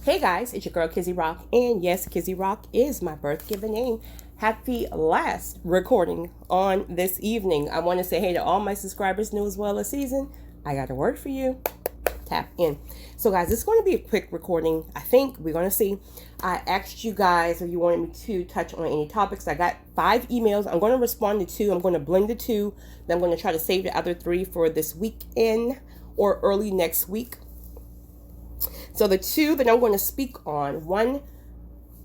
Hey guys, it's your girl Kizzy Rock, and yes, Kizzy Rock is my birth given name. Happy last recording on this evening. I want to say hey to all my subscribers new as well as season. I got a word for you. Tap in. So guys, it's going to be a quick recording. I think we're going to see. I asked you guys if you wanted me to touch on any topics. I got 5 emails. I'm going to respond to 2. I'm going to blend the 2. Then I'm going to try to save the other 3 for this weekend or early next week. So the 2 that I'm going to speak on, one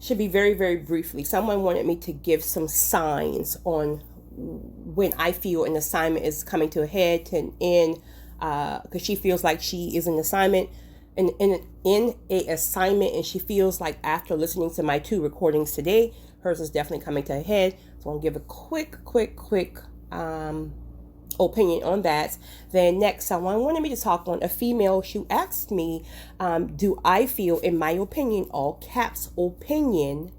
should be very, very briefly. Someone wanted me to give some signs on when I feel an assignment is coming to a head, to an end, because she feels like she is an assignment, in a assignment, and she feels like after listening to my 2 recordings today, hers is definitely coming to a head. So I'll give a quick opinion on that. Then next, someone wanted me to talk on a female. She asked me, do I feel, in my opinion, all caps opinion,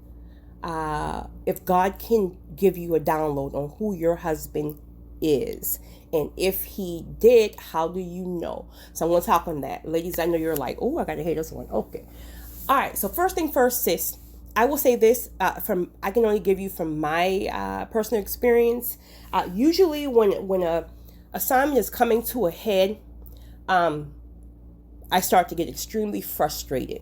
if God can give you a download on who your husband is? And if he did, how do you know? So I'm going to talk on that. Ladies, I know you're like, oh, I got to hear this one. Okay. All right. So first thing first, sis, I will say this, I can only give you from my personal experience. Usually when a assignment is coming to a head, I start to get extremely frustrated,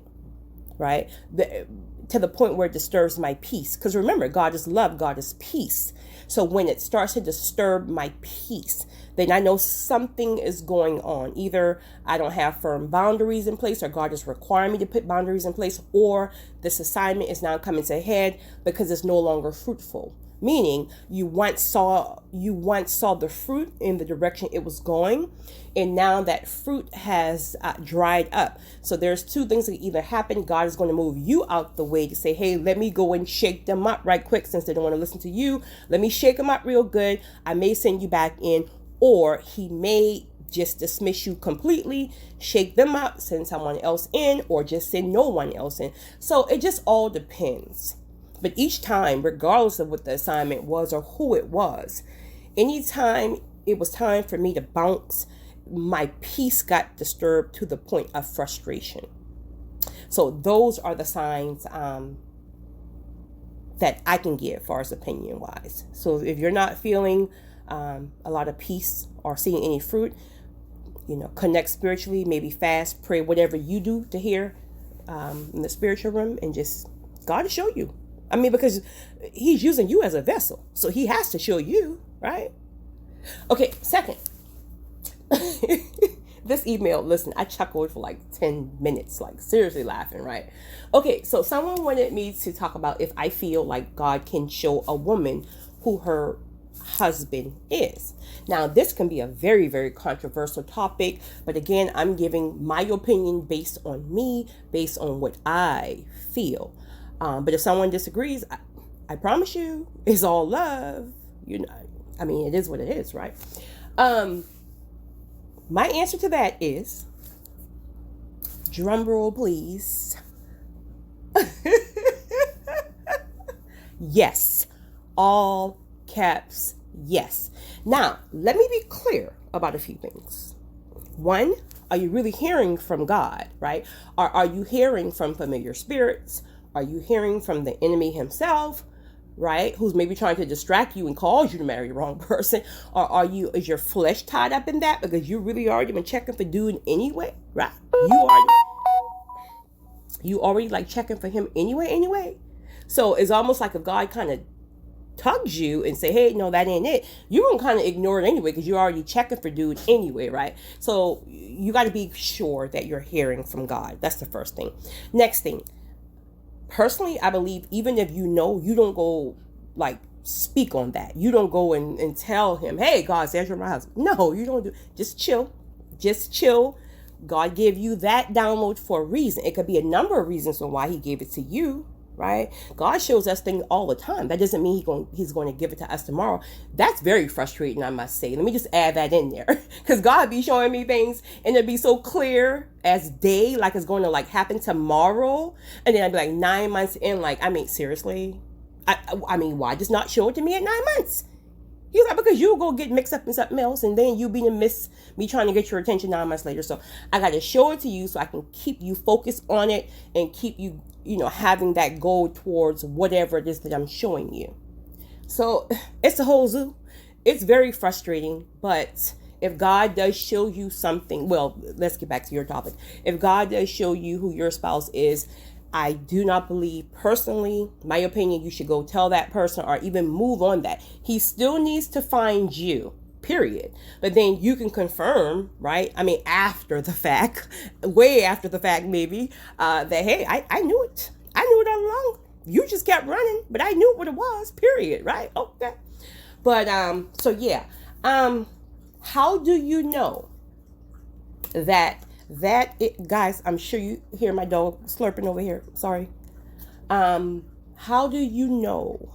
right? To the point where it disturbs my peace. Because remember, God is love, God is peace. So when it starts to disturb my peace, then I know something is going on. Either I don't have firm boundaries in place, or God is requiring me to put boundaries in place, or this assignment is now coming to a head because it's no longer fruitful. Meaning you once saw the fruit in the direction it was going, and now that fruit has dried up. So there's 2 things that either happen. God is going to move you out the way to say, hey, let me go and shake them up right quick, since they don't want to listen to you. Let me shake them up real good. I may send you back in, or he may just dismiss you completely, shake them up, send someone else in, or just send no one else in. So it just all depends. But each time, regardless of what the assignment was or who it was, anytime it was time for me to bounce, my peace got disturbed to the point of frustration. So those are the signs that I can give as far as opinion wise. So if you're not feeling a lot of peace or seeing any fruit, connect spiritually, maybe fast, pray, whatever you do to hear in the spiritual realm, and just God will show you. I mean, because he's using you as a vessel, so he has to show you, right? Okay, second, this email, listen, I chuckled for like 10 minutes, like seriously laughing, right? Okay, so someone wanted me to talk about if I feel like God can show a woman who her husband is. Now, this can be a very, very controversial topic, but again, I'm giving my opinion based on me, based on what I feel. But if someone disagrees, I promise you, it's all love. It is what it is, right? My answer to that is, drum roll, please. Yes, all caps, yes. Now, let me be clear about a few things. One, are you really hearing from God, right? Or are you hearing from familiar spirits? Are you hearing from the enemy himself, right? Who's maybe trying to distract you and cause you to marry the wrong person? Or is your flesh tied up in that because you really already been checking for dude anyway, right? You already like checking for him anyway. So it's almost like if God kind of tugs you and say, hey, no, that ain't it, you're going to kind of ignore it anyway because you're already checking for dude anyway, right? So you got to be sure that you're hearing from God. That's the first thing. Next thing. Personally, I believe even if you don't go like speak on that. You don't go and tell him, hey, God says you're my husband. No, you don't do. Just chill. God gave you that download for a reason. It could be a number of reasons on why he gave it to you, right? God shows us things all the time. That doesn't mean he's going to give it to us tomorrow. That's very frustrating, I must say. Let me just add that in there. Because God be showing me things and it'd be so clear as day, like it's going to like happen tomorrow. And then I'd be like 9 months in, like, seriously? Why just not show it to me at 9 months? He's like, because you go get mixed up in something else, and then you be to miss me trying to get your attention 9 months later. So I got to show it to you so I can keep you focused on it and keep you, having that goal towards whatever it is that I'm showing you. So it's a whole zoo. It's very frustrating, but if God does show you something, well, let's get back to your topic. If God does show you who your spouse is, I do not believe, personally, my opinion, you should go tell that person or even move on that. He still needs to find you, period. But then you can confirm, right? I mean, after the fact, way after the fact, maybe, that, hey, I knew it. I knew it all along. You just kept running, but I knew what it was, period, right? Okay. But, so yeah. How do you know that guys, I'm sure you hear my dog slurping over here. Sorry. How do you know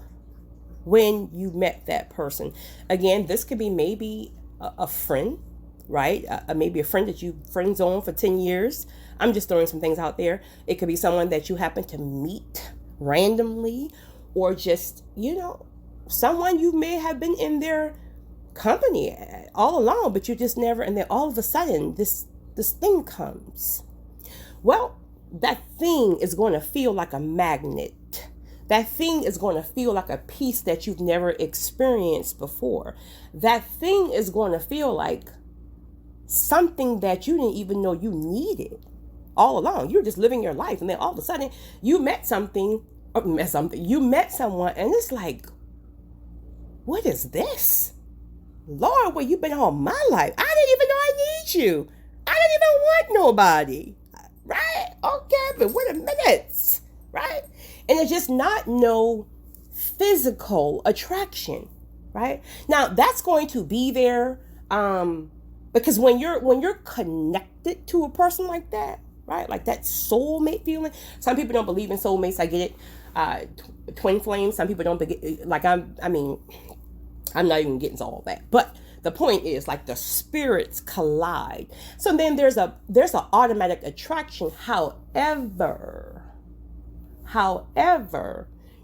when you met that person? Again, this could be maybe a friend, right? Maybe a friend that you friend zone for 10 years. I'm just throwing some things out there. It could be someone that you happen to meet randomly, or just, someone you may have been in their company all along, but you just never, and then all of a sudden this thing comes. Well, that thing is going to feel like a magnet. That thing is going to feel like a peace that you've never experienced before. That thing is going to feel like something that you didn't even know you needed all along. You're just living your life, and then all of a sudden you met someone, and it's like, what is this? Lord, where you been all my life? I didn't even know I need you. I didn't even want nobody, right? Okay, but wait a minute, right? And it's just not no physical attraction, right? Now that's going to be there, because when you're connected to a person like that, right? Like that soulmate feeling. Some people don't believe in soulmates. I get it. Twin flames. Some people don't I'm not even getting to all that, but the point is, like, the spirits collide. So then there's an automatic attraction. However,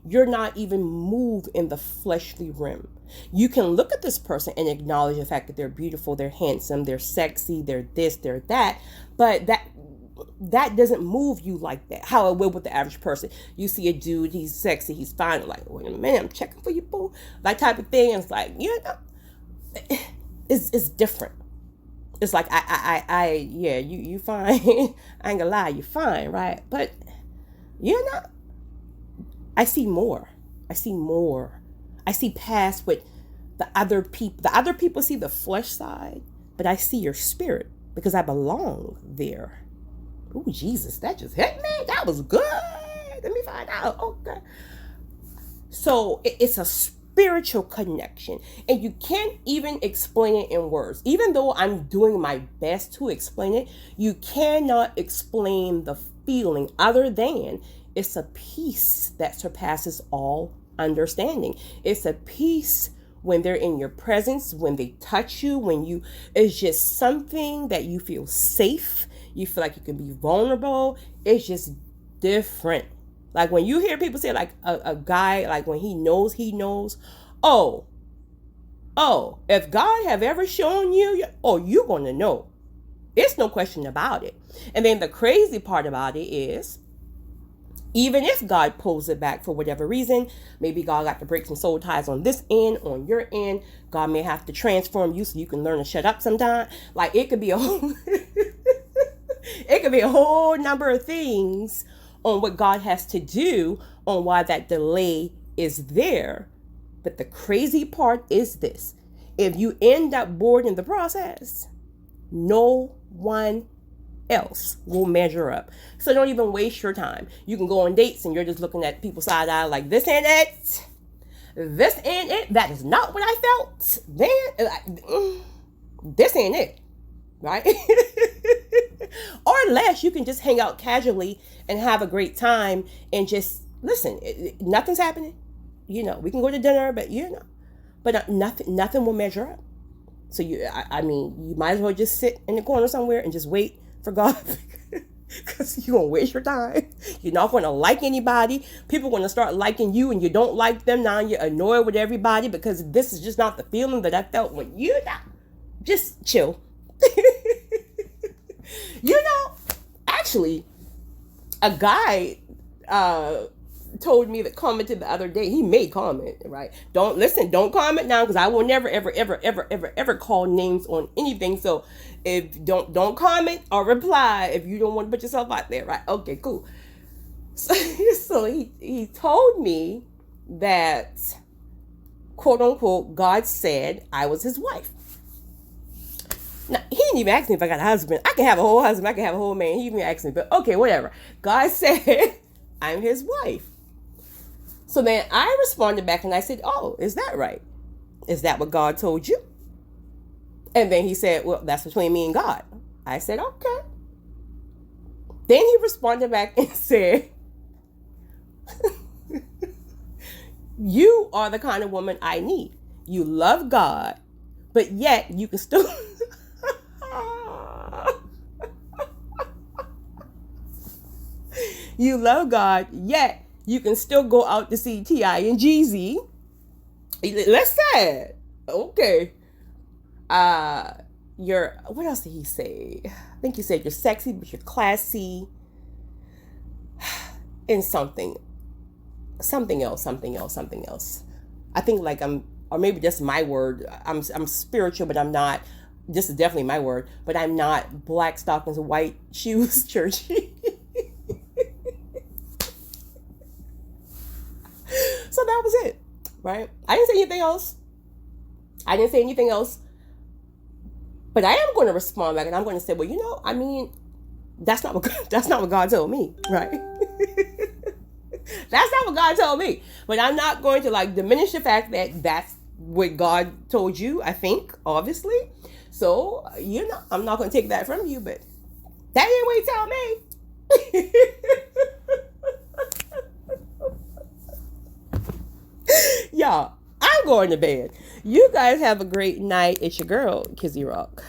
you're not even moved in the fleshly realm. You can look at this person and acknowledge the fact that they're beautiful, they're handsome, they're sexy, they're this, they're that, but that doesn't move you like that. How it will with the average person. You see a dude, he's sexy, he's fine, like, wait a minute, I'm checking for you, boo. That type of thing. It's like, it's different. It's like, you fine. I ain't gonna lie, you fine, right? But I see more. I see past what the other people. The other people see the flesh side, but I see your spirit because I belong there. Oh, Jesus, that just hit me. That was good. Let me find out. Okay. So it's a spiritual connection, and you can't even explain it in words. Even though I'm doing my best to explain it, you cannot explain the feeling other than it's a peace that surpasses all understanding. It's a peace when they're in your presence, when they touch you, it's just something that you feel safe. You feel like you can be vulnerable. It's just different. Like when you hear people say, like, a guy, like when he knows, oh, if God have ever shown you, you're going to know. It's no question about it. And then the crazy part about it is, even if God pulls it back for whatever reason, maybe God got to break some soul ties on this end, on your end. God may have to transform you so you can learn to shut up sometime. Like, it could be a whole... It could be a whole number of things on what God has to do on why that delay is there. But the crazy part is this. If you end up bored in the process, no one else will measure up. So don't even waste your time. You can go on dates and you're just looking at people side eye like, this ain't it. This ain't it. That is not what I felt. Then this ain't it. Right? Or unless you can just hang out casually and have a great time and just listen. Nothing's happening. We can go to dinner, but nothing will measure up. So you might as well just sit in the corner somewhere and just wait for God. Because you're going to waste your time. You're not going to like anybody. People are going to start liking you and you don't like them. Now you're annoyed with everybody because this is just not the feeling that I felt when you just chill. Actually, a guy told me that commented the other day. He made comment, right? Don't comment now, because I will never ever call names on anything. So if don't comment or reply if you don't want to put yourself out there, right? Okay, cool. So he told me that, quote unquote, God said I was his wife. Now, he didn't even ask me if I got a husband. I can have a whole husband. I can have a whole man. He even asked me, but okay, whatever. God said I'm his wife. So then I responded back and I said, oh, is that right? Is that what God told you? And then he said, well, that's between me and God. I said, okay. Then he responded back and said, you are the kind of woman I need. You love God, but yet you can still... You love God, yet you can still go out to see T.I. and Jeezy. That's sad. Okay. What else did he say? I think he said you're sexy, but you're classy. And something else. I think like or maybe that's my word. I'm spiritual, but I'm not. This is definitely my word, but I'm not black stockings, white shoes, churchy. So that was it, right? I didn't say anything else. But I am going to respond back and I'm going to say, well, I mean, that's not what God told me, right? That's not what God told me. But I'm not going to like diminish the fact that that's what God told you, I think, obviously. So, I'm not going to take that from you, but that ain't what he told me. Y'all, I'm going to bed. You guys have a great night. It's your girl, Kizzy Rock.